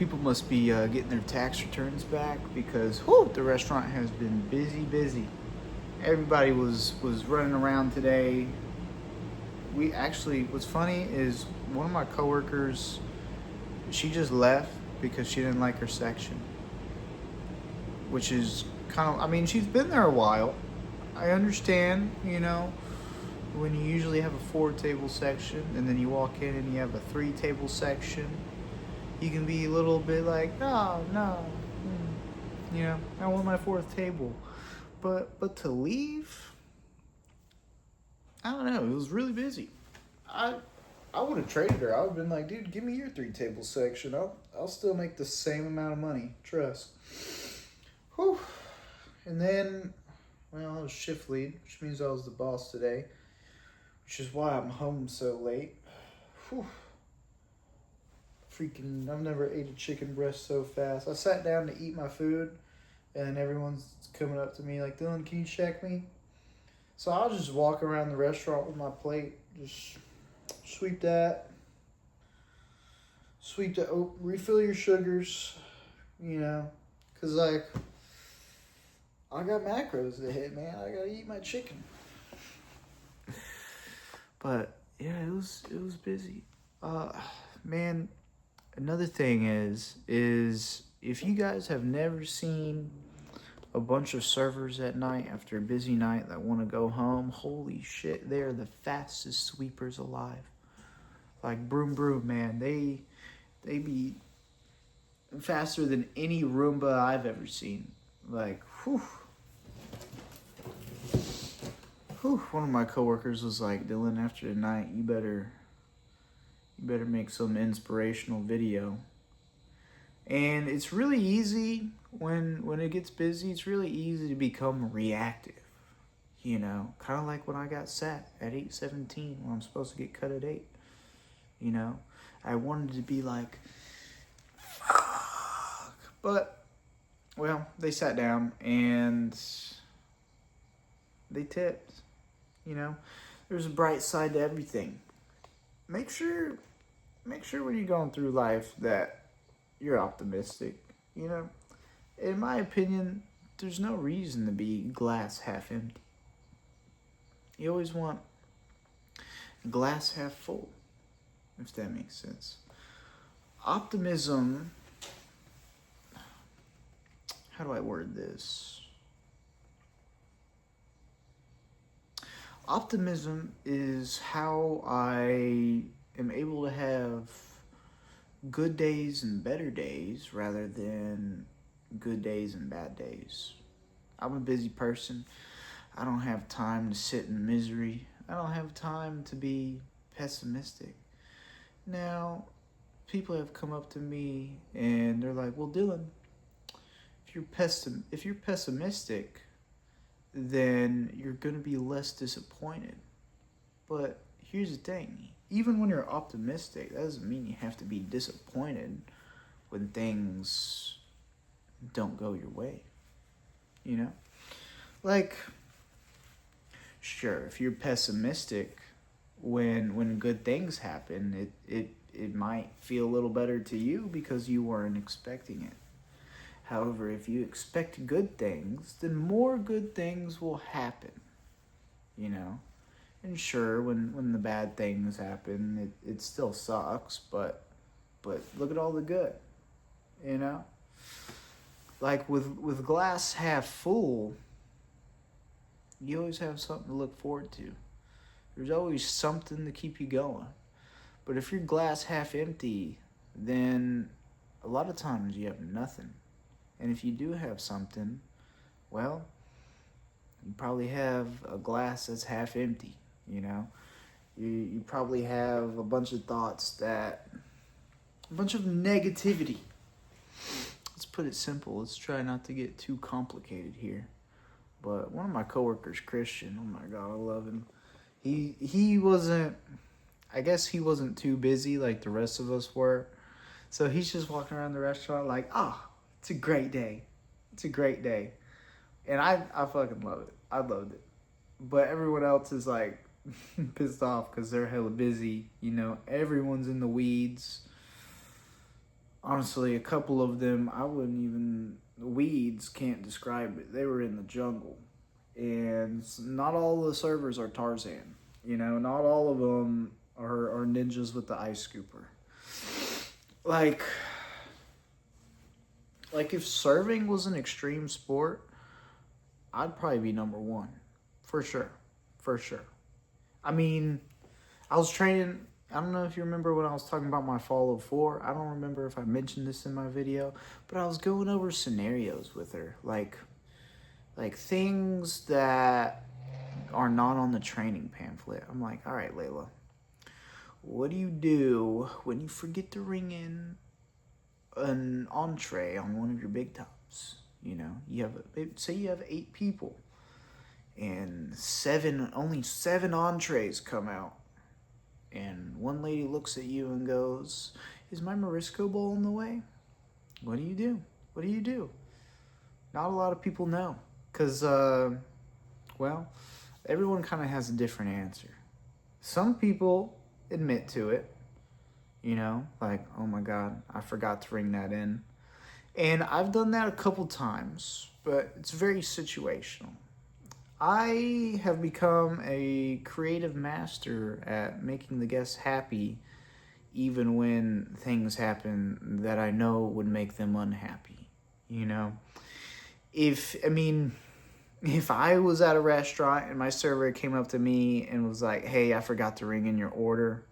People must be getting their tax returns back because the restaurant has been busy. Everybody was running around today. What's funny is one of my coworkers, she just left because she didn't like her section, which is she's been there a while. I understand, when you usually have a 4-table section and then you walk in and you have a 3-table section, you can be a little bit like, no, I want my 4th table. But to leave, I don't know, it was really busy. I would have traded her. I would have been like, dude, give me your 3-table section. I'll still make the same amount of money. Trust. Whew. And then, I was shift lead, which means I was the boss today, which is why I'm home so late. Whew. I've never ate a chicken breast so fast. I sat down to eat my food, and everyone's coming up to me like, Dillon, can you check me? So I'll just walk around the restaurant with my plate, just sweep that, refill your sugars, because I got macros to hit, man. I gotta eat my chicken. But yeah, it was busy. Man, another thing is if you guys have never seen a bunch of servers at night after a busy night that want to go home, holy shit, they're the fastest sweepers alive. Like broom, man. They be faster than any Roomba I've ever seen. Like, whew. One of my coworkers was like, Dillon, after tonight, you better make some inspirational video. And it's really easy when it gets busy. It's really easy to become reactive. Kind of like when I got sat at 8:17 when I'm supposed to get cut at 8. I wanted to be like, fuck. But, they sat down and they tipped. There's a bright side to everything. Make sure when you're going through life that you're optimistic. In my opinion, there's no reason to be glass half empty. You always want glass half full, if that makes sense. Optimism, how do I word this? Optimism is how I am able to have good days and better days rather than good days and bad days. I'm a busy person. I don't have time to sit in misery. I don't have time to be pessimistic. Now, people have come up to me and they're like, well, Dillon, if you're pessimistic, then you're going to be less disappointed. But here's the thing. Even when you're optimistic, that doesn't mean you have to be disappointed when things don't go your way. Like, sure, if you're pessimistic when good things happen, it might feel a little better to you because you weren't expecting it. However, if you expect good things, then more good things will happen, And sure, when the bad things happen, it still sucks, but look at all the good, Like with glass half full, you always have something to look forward to. There's always something to keep you going. But if you're glass half empty, then a lot of times you have nothing. And if you do have something, you probably have a glass that's half empty, You probably have a bunch of thoughts a bunch of negativity. Let's put it simple. Let's try not to get too complicated here. But one of my coworkers, Christian, oh my God, I love him. He wasn't too busy like the rest of us were. So he's just walking around the restaurant like, it's a great day. It's a great day. And I fucking love it. I loved it. But everyone else is like pissed off because they're hella busy. Everyone's in the weeds. Honestly, a couple of them, I wouldn't even, weeds can't describe it. They were in the jungle. And not all the servers are Tarzan. You know, not all of them are ninjas with the ice scooper. Like, like if serving was an extreme sport, I'd probably be number one. For sure. For sure. I mean, I was training. I don't know if you remember when I was talking about my fall of 4. I don't remember if I mentioned this in my video, but I was going over scenarios with her, like things that are not on the training pamphlet. I'm like, all right, Layla, what do you do when you forget to ring in an entree on one of your big tops? You know, say you have 8 people, and only 7 entrees come out. And one lady looks at you and goes, "Is my Morisco bowl in the way?" What do you do? What do you do? Not a lot of people know. Because, well, everyone kind of has a different answer. Some people admit to it. You know, like, oh my God, I forgot to ring that in. And I've done that a couple times, but it's very situational. I have become a creative master at making the guests happy, even when things happen that I know would make them unhappy. You know, if I was at a restaurant and my server came up to me and was like, "Hey, I forgot to ring in your order,"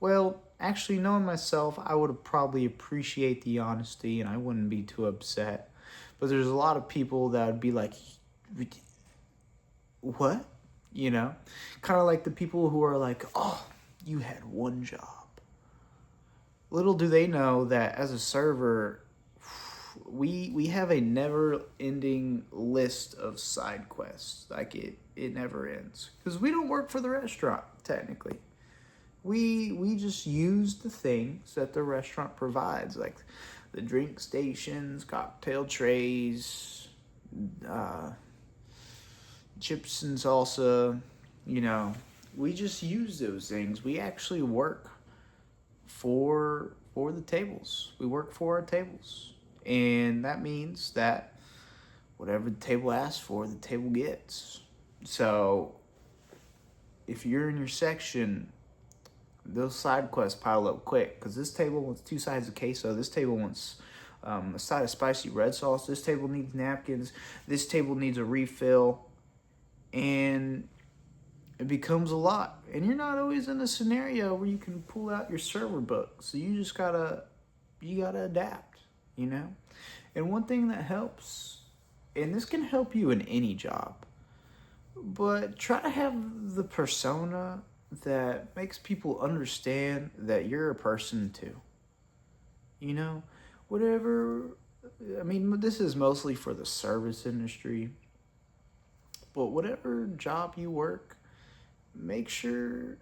well, actually, knowing myself, I would probably appreciate the honesty and I wouldn't be too upset. But there's a lot of people that would be like, "What?" You know? Kind of like the people who are like, "Oh, you had one job." Little do they know that as a server, we have a never-ending list of side quests. Like it never ends. Because we don't work for the restaurant, technically. We just use the things that the restaurant provides, like the drink stations, cocktail trays, chips and salsa. You know, we just use those things. We actually work for the tables. We work for our tables, and that means that whatever the table asks for, the table gets. So if you're in your section, those side quests pile up quick, because this table wants 2 sides of queso. This table wants a side of spicy red sauce. This table needs napkins. This table needs a refill. And it becomes a lot. And you're not always in a scenario where you can pull out your server book. So you just gotta adapt, you know? And one thing that helps, and this can help you in any job, but try to have the persona that makes people understand that you're a person too. You know, this is mostly for the service industry, but whatever job you work, make sure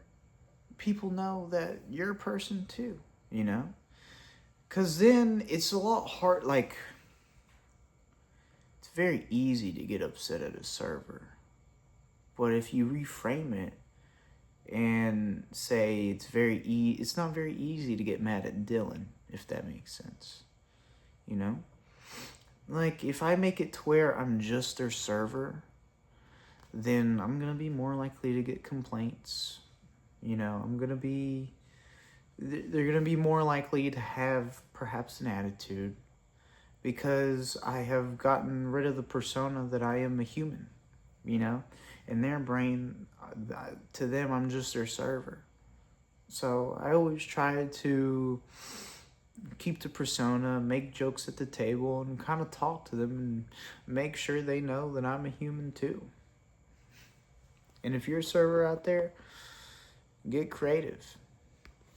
people know that you're a person too, you know? Because then it's a lot hard, like, it's very easy to get upset at a server. But if you reframe it and say it's not very easy to get mad at Dillon, if that makes sense. You know? Like, if I make it to where I'm just their server, then I'm going to be more likely to get complaints. You know, they're going to be more likely to have perhaps an attitude, because I have gotten rid of the persona that I am a human, you know? In their brain, to them, I'm just their server. So I always try to keep the persona, make jokes at the table, and kind of talk to them and make sure they know that I'm a human too. And if you're a server out there, get creative.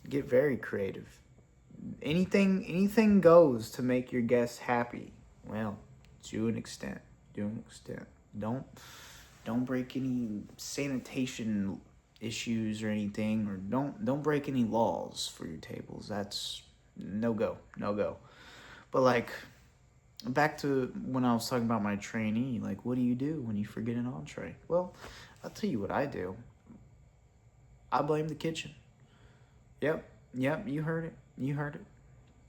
Get very creative. Anything goes to make your guests happy. Well, to an extent. Don't break any sanitation issues or anything, or don't break any laws for your tables. That's no go. But like, back to when I was talking about my trainee, like, what do you do when you forget an entree? Well, I'll tell you what I do. I blame the kitchen. Yep, you heard it.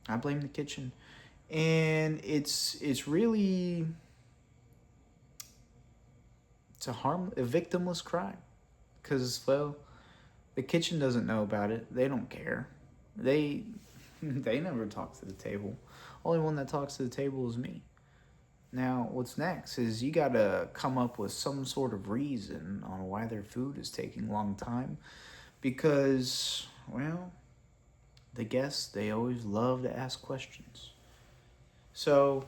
I blame the kitchen. And it's really, it's a victimless crime. Because, well, the kitchen doesn't know about it. They don't care. They they never talk to the table. Only one that talks to the table is me. Now, what's next is you gotta come up with some sort of reason on why their food is taking a long time. Because, well, the guests, they always love to ask questions. So,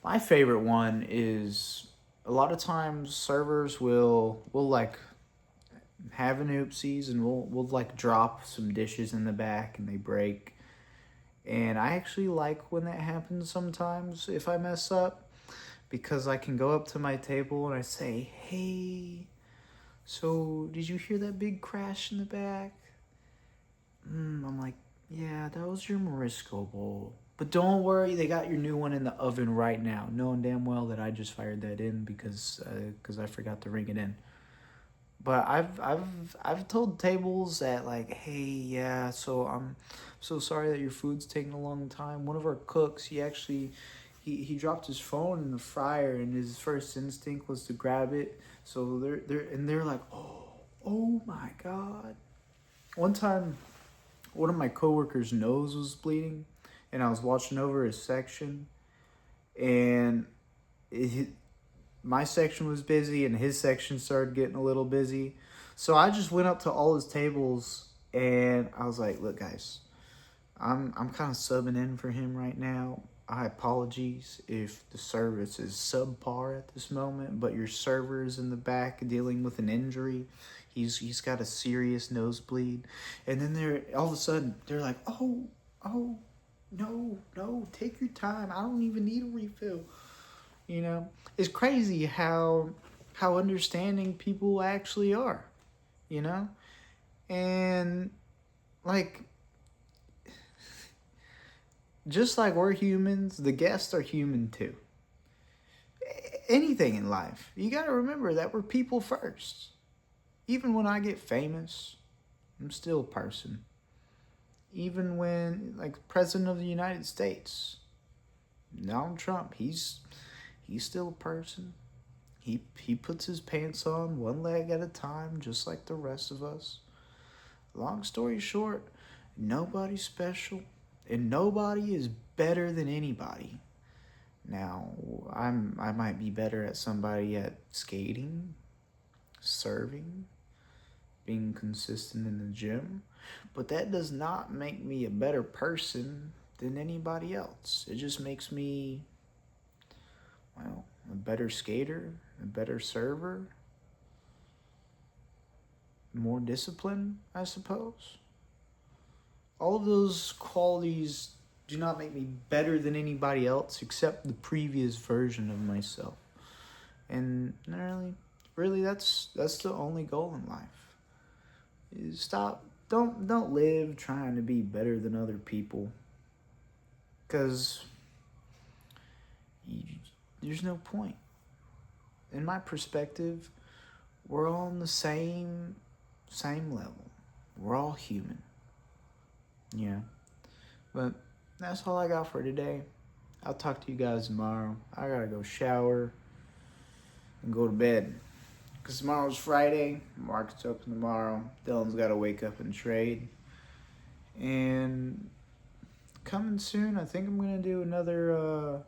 my favorite one is a lot of times servers will like have an oopsies and we'll like drop some dishes in the back and they break. And I actually like when that happens sometimes if I mess up, because I can go up to my table and I say, "Hey, so did you hear that big crash in the back?" I'm like, "Yeah, that was your Morisco bowl. But don't worry, they got your new one in the oven right now," knowing damn well that I just fired that in because I forgot to ring it in. But I've told tables that, like, "Hey, yeah, so I'm so sorry that your food's taking a long time. One of our cooks, he dropped his phone in the fryer and his first instinct was to grab it." So they're like, "Oh my God." One time one of my coworkers' nose was bleeding and I was watching over his section, and it, my section was busy and his section started getting a little busy. So I just went up to all his tables and I was like, "Look, guys, I'm kind of subbing in for him right now. I apologize if the service is subpar at this moment, but your server is in the back dealing with an injury. He's got a serious nosebleed." And then they're all of a sudden they're like, "Oh, no, take your time. I don't even need a refill." You know, it's crazy how understanding people actually are. You know, and like, just like we're humans, the guests are human too. Anything in life, you got to remember that we're people first. Even when I get famous, I'm still a person. Even when, like, President of the United States, Donald Trump, he's still a person. He puts his pants on one leg at a time, just like the rest of us. Long story short, nobody's special, and nobody is better than anybody. Now, I might be better at somebody at skating, serving, being consistent in the gym, but that does not make me a better person than anybody else. It just makes me, well, a better skater, a better server, more disciplined, I suppose. All of those qualities do not make me better than anybody else except the previous version of myself. And really that's the only goal in life. Is stop don't live trying to be better than other people, cuz there's no point. In my perspective, we're all on the same level. We're all human. Yeah. But that's all I got for today. I'll talk to you guys tomorrow. I gotta go shower and go to bed. Because tomorrow's Friday. Market's open tomorrow. Dillon's gotta wake up and trade. And coming soon, I think I'm gonna do another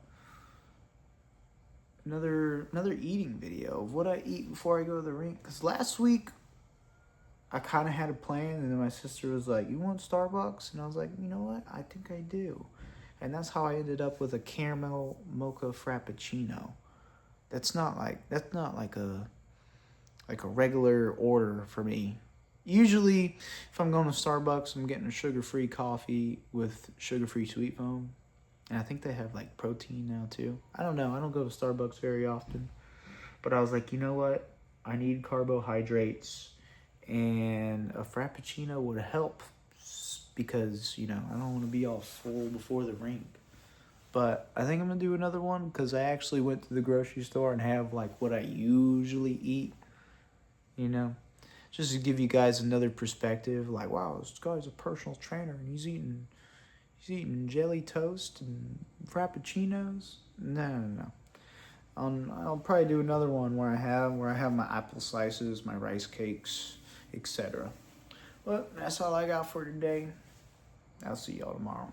eating video of what I eat before I go to the rink. Because last week I kind of had a plan, and then my sister was like, "You want Starbucks?" And I was like, "You know what? I think I do." And that's how I ended up with a caramel mocha frappuccino. That's not like a regular order for me. Usually, if I'm going to Starbucks, I'm getting a sugar-free coffee with sugar-free sweet foam. And I think they have like protein now too. I don't know. I don't go to Starbucks very often. But I was like, you know what? I need carbohydrates. And a frappuccino would help because, I don't want to be all full before the rink. But I think I'm going to do another one because I actually went to the grocery store and have like what I usually eat, just to give you guys another perspective. Like, wow, this guy's a personal trainer and he's He's eating jelly toast and frappuccinos. No. I'll probably do another one where I have my apple slices, my rice cakes, etc. But that's all I got for today. I'll see y'all tomorrow.